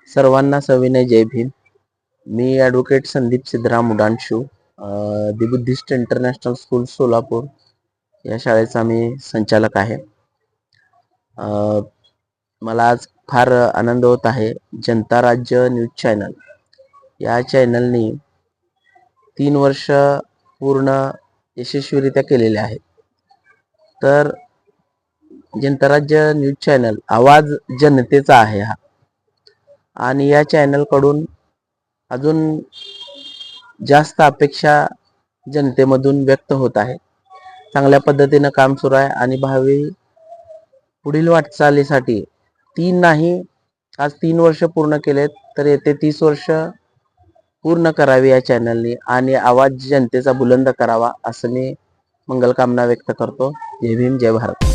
सर्वांना सविनय जय भीम. मी ॲडव्होकेट संदीप सिद्धराम उडानशू, दि बुद्धिस्ट इंटरनॅशनल स्कूल सोलापूर या शाळेचा मी संचालक आहे. मला आज फार आनंद होत आहे. जनता राज्य न्यूज चॅनल या चॅनलनी 3 वर्ष पूर्ण यशस्वीरित्या केलेले आहेत. तर जनता राज्य न्यूज चॅनल आवाज जनतेचा आहे हा, आणि या चॅनलकडून अजून जास्त अपेक्षा जनतेमधून व्यक्त होत आहे. चांगल्या पद्धतीनं काम सुरू आहे आणि भावी पुढील वाटचालीसाठी 3 वर्ष पूर्ण केलेत, तर येते 30 वर्ष पूर्ण करावी या चॅनलनी आणि आवाज जनतेचा बुलंद करावा, असं मी मंगलकामना व्यक्त करतो. जय भीम, जय भारत.